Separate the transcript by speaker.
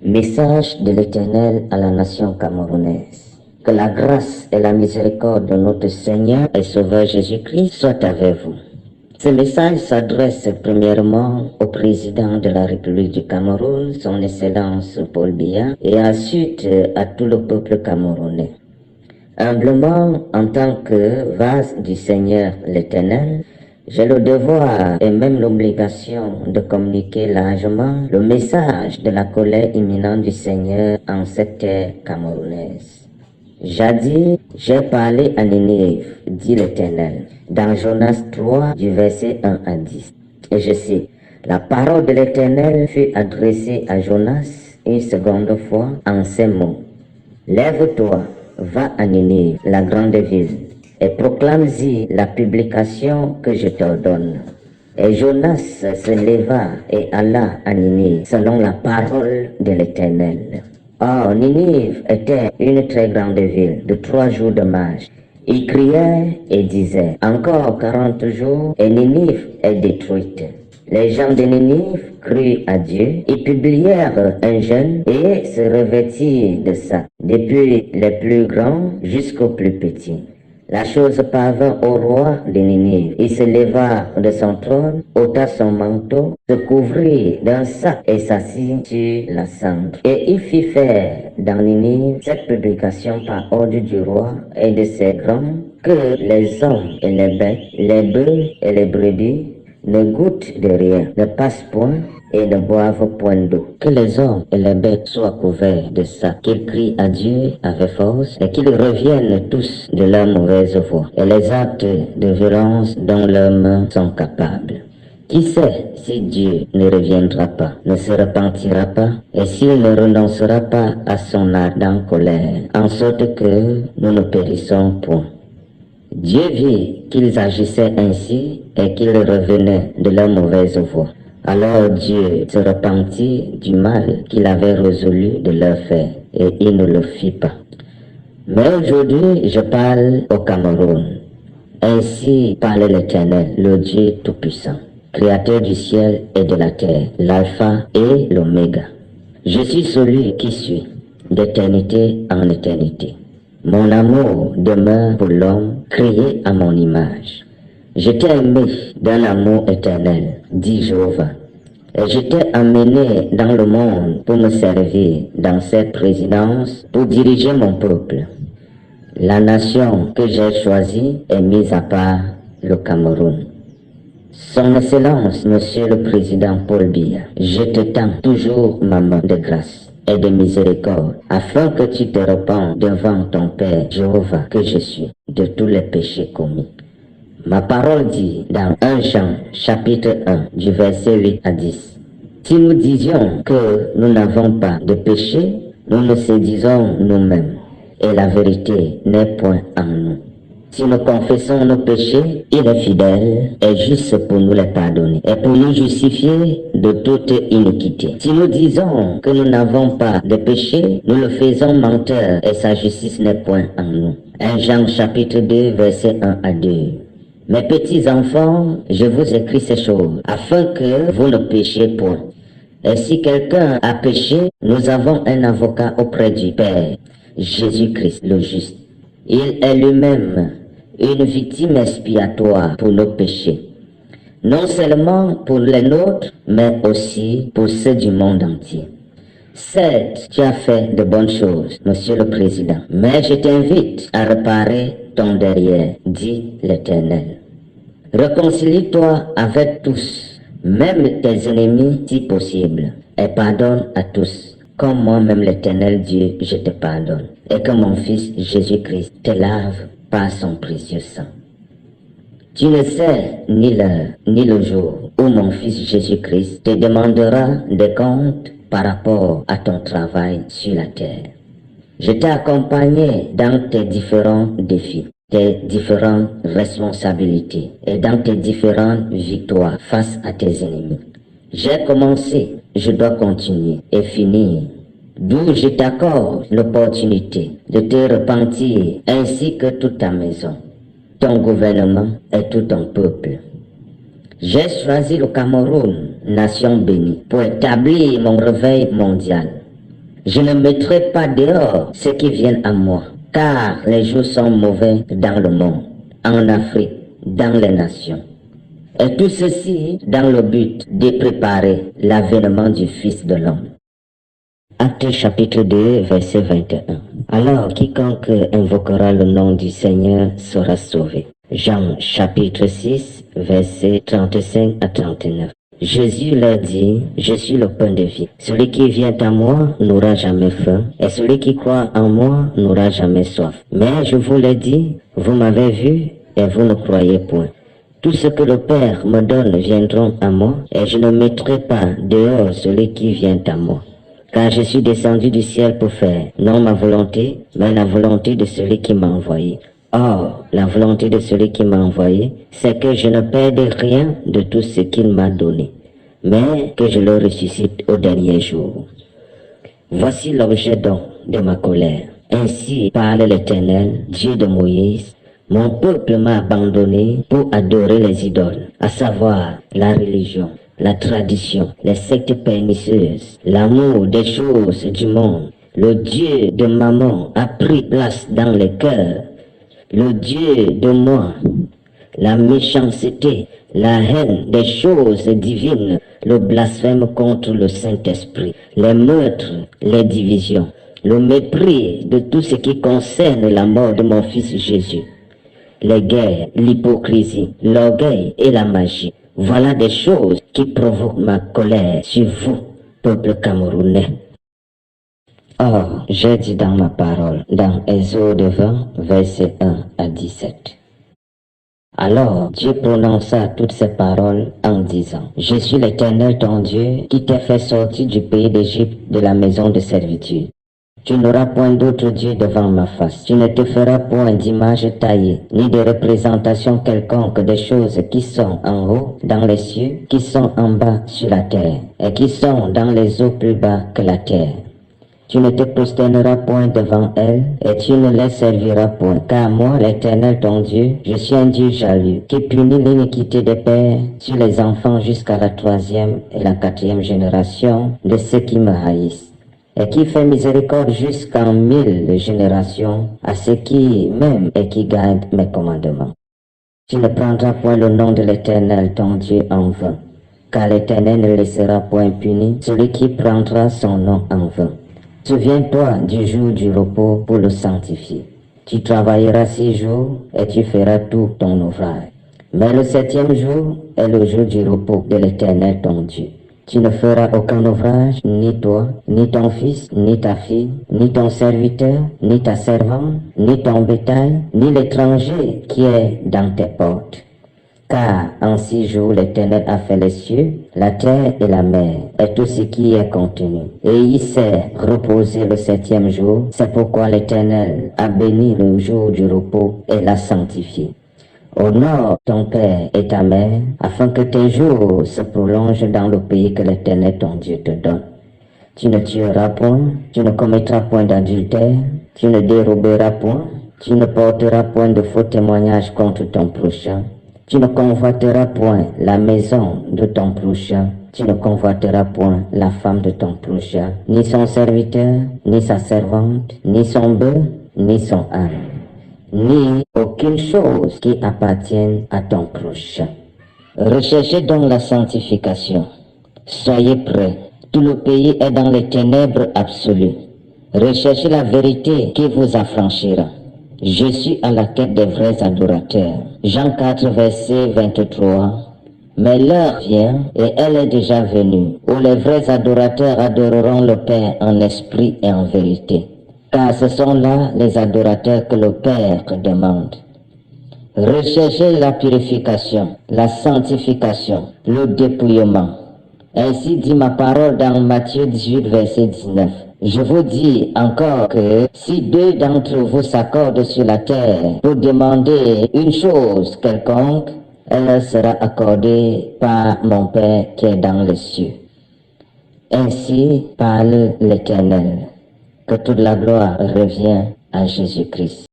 Speaker 1: Message de l'Éternel à la nation camerounaise. Que la grâce et la miséricorde de notre Seigneur et Sauveur Jésus-Christ soient avec vous. Ce message s'adresse premièrement au président de la République du Cameroun, son Excellence Paul Biya, et ensuite à tout le peuple camerounais. Humblement, en tant que vase du Seigneur l'Éternel, j'ai le devoir et même l'obligation de communiquer largement le message de la colère imminente du Seigneur en cette terre camerounaise. Jadis, j'ai parlé à Ninive, dit l'Éternel, dans Jonas 3, du verset 1 à 10. Et je cite, la parole de l'Éternel fut adressée à Jonas une seconde fois en ces mots. Lève-toi, va à Ninive, la grande ville, et proclame-y la publication que je t'ordonne. Et Jonas se leva et alla à Ninive, selon la parole de l'Éternel. Or, Ninive était une très grande ville de 3 jours de marche. Il criait et disait, encore 40 jours et Ninive est détruite. Les gens de Ninive crurent à Dieu, ils publièrent un jeûne et se revêtirent de ça, depuis les plus grands jusqu'aux plus petits. La chose parvint au roi de Ninive. Il se leva de son trône, ôta son manteau, se couvrit d'un sac et s'assit sur la cendre. Et il fit faire dans Ninive cette publication par ordre du roi et de ses grands, que les hommes et les bêtes, les bœufs et les brebis ne goûtent de rien, ne passent point et ne boivent point d'eau. Que les hommes et les bêtes soient couverts de ça, qu'ils crient à Dieu avec force et qu'ils reviennent tous de leur mauvaise voie et les actes de violence dont leurs mains sont capables. Qui sait si Dieu ne reviendra pas, ne se repentira pas et s'il ne renoncera pas à son ardente colère, en sorte que nous ne périssons point. Dieu vit qu'ils agissaient ainsi et qu'ils revenaient de leur mauvaise voie. Alors Dieu se repentit du mal qu'il avait résolu de leur faire et il ne le fit pas. Mais aujourd'hui, je parle au Cameroun. Ainsi parle l'Éternel, le Dieu Tout-Puissant, Créateur du ciel et de la terre, l'Alpha et l'Oméga. Je suis celui qui suis, d'éternité en éternité. Mon amour demeure pour l'homme créé à mon image. Je t'ai aimé d'un amour éternel, dit Jéhovah. Et je t'ai amené dans le monde pour me servir dans cette présidence, pour diriger mon peuple. La nation que j'ai choisie est mise à part le Cameroun. Son Excellence, Monsieur le Président Paul Biya, je te tends toujours ma main de grâce et de miséricorde, afin que tu te repens devant ton Père Jéhovah que je suis, de tous les péchés commis. Ma parole dit dans 1 Jean chapitre 1 du verset 8 à 10. Si nous disions que nous n'avons pas de péché, nous nous séduisons nous-mêmes, et la vérité n'est point en nous. Si nous confessons nos péchés, il est fidèle et juste pour nous les pardonner et pour nous justifier de toute iniquité. Si nous disons que nous n'avons pas de péché, nous le faisons menteur et sa justice n'est point en nous. 1 Jean chapitre 2 verset 1 à 2. Mes petits enfants, je vous écris ces choses afin que vous ne péchiez point. Et si quelqu'un a péché, nous avons un avocat auprès du Père, Jésus-Christ le juste. Il est lui-même une victime expiatoire pour nos péchés, non seulement pour les nôtres, mais aussi pour ceux du monde entier. Certes, tu as fait de bonnes choses, Monsieur le Président, mais je t'invite à réparer ton derrière, dit l'Éternel. Réconcilie-toi avec tous, même tes ennemis si possible, et pardonne à tous, comme moi-même l'Éternel Dieu, je te pardonne, et que mon Fils Jésus-Christ te lave par son précieux sang. Tu ne sais ni l'heure, ni le jour où mon Fils Jésus-Christ te demandera des comptes par rapport à ton travail sur la terre. Je t'ai accompagné dans tes différents défis, tes différentes responsabilités et dans tes différentes victoires face à tes ennemis. J'ai commencé, je dois continuer et finir. D'où je t'accorde l'opportunité de te repentir ainsi que toute ta maison, ton gouvernement et tout ton peuple. J'ai choisi le Cameroun, nation bénie, pour établir mon réveil mondial. Je ne mettrai pas dehors ceux qui viennent à moi, car les jours sont mauvais dans le monde, en Afrique, dans les nations. Et tout ceci dans le but de préparer l'avènement du Fils de l'homme. Actes chapitre 2, verset 21. Alors quiconque invoquera le nom du Seigneur sera sauvé. Jean chapitre 6, verset 35 à 39. Jésus leur dit, je suis le pain de vie. Celui qui vient à moi n'aura jamais faim, et celui qui croit en moi n'aura jamais soif. Mais je vous l'ai dit, vous m'avez vu, et vous ne croyez point. Tout ce que le Père me donne viendront à moi, et je ne mettrai pas dehors celui qui vient à moi. Car je suis descendu du ciel pour faire, non ma volonté, mais la volonté de celui qui m'a envoyé. Or, la volonté de celui qui m'a envoyé, c'est que je ne perde rien de tout ce qu'il m'a donné, mais que je le ressuscite au dernier jour. Voici l'objet donc de ma colère. Ainsi parle l'Éternel, Dieu de Moïse. Mon peuple m'a abandonné pour adorer les idoles, à savoir la religion, la tradition, les sectes pernicieuses, l'amour des choses du monde. Le Dieu de Mammon a pris place dans les cœurs. Le Dieu de moi, la méchanceté, la haine des choses divines, le blasphème contre le Saint-Esprit, les meurtres, les divisions, le mépris de tout ce qui concerne la mort de mon fils Jésus, les guerres, l'hypocrisie, l'orgueil et la magie. Voilà des choses qui provoquent ma colère sur vous, peuple camerounais. Or, j'ai dit dans ma parole, dans Exode 20, versets 1 à 17. Alors Dieu prononça toutes ces paroles en disant, je suis l'Éternel ton Dieu qui t'a fait sortir du pays d'Égypte de la maison de servitude. Tu n'auras point d'autre Dieu devant ma face. Tu ne te feras point d'image taillée, ni de représentation quelconque des choses qui sont en haut dans les cieux, qui sont en bas sur la terre, et qui sont dans les eaux plus bas que la terre. Tu ne te prosterneras point devant elles, et tu ne les serviras point. Car moi, l'Éternel ton Dieu, je suis un Dieu jaloux, qui punit l'iniquité des pères sur les enfants jusqu'à la 3e et la 4e génération de ceux qui me haïssent, et qui fait miséricorde jusqu'en 1000 générations à ceux qui m'aiment et qui gardent mes commandements. Tu ne prendras point le nom de l'Éternel ton Dieu en vain, car l'Éternel ne laissera point puni celui qui prendra son nom en vain. Souviens-toi du jour du repos pour le sanctifier. Tu travailleras 6 jours et tu feras tout ton ouvrage. Mais le 7e jour est le jour du repos de l'Éternel ton Dieu. Tu ne feras aucun ouvrage, ni toi, ni ton fils, ni ta fille, ni ton serviteur, ni ta servante, ni ton bétail, ni l'étranger qui est dans tes portes. Car en 6 jours l'Éternel a fait les cieux, la terre et la mer, et tout ce qui est contenu. Et il s'est reposé le 7e jour. C'est pourquoi l'Éternel a béni le jour du repos et l'a sanctifié. Honore ton père et ta mère, afin que tes jours se prolongent dans le pays que l'Éternel ton Dieu te donne. Tu ne tueras point, tu ne commettras point d'adultère, tu ne déroberas point, tu ne porteras point de faux témoignages contre ton prochain. Tu ne convoiteras point la maison de ton prochain, tu ne convoiteras point la femme de ton prochain, ni son serviteur, ni sa servante, ni son bœuf, ni son âne, ni aucune chose qui appartienne à ton prochain. Recherchez donc la sanctification. Soyez prêts. Tout le pays est dans les ténèbres absolues. Recherchez la vérité qui vous affranchira. Je suis à la quête des vrais adorateurs. Jean 4, verset 23. Mais l'heure vient, et elle est déjà venue, où les vrais adorateurs adoreront le Père en esprit et en vérité. Car ce sont là les adorateurs que le Père demande. Recherchez la purification, la sanctification, le dépouillement. Ainsi dit ma parole dans Matthieu 18, verset 19. Je vous dis encore que si 2 d'entre vous s'accordent sur la terre pour demander une chose quelconque, elle leur sera accordée par mon Père qui est dans les cieux. Ainsi parle l'Éternel. Que toute la gloire revienne à Jésus-Christ.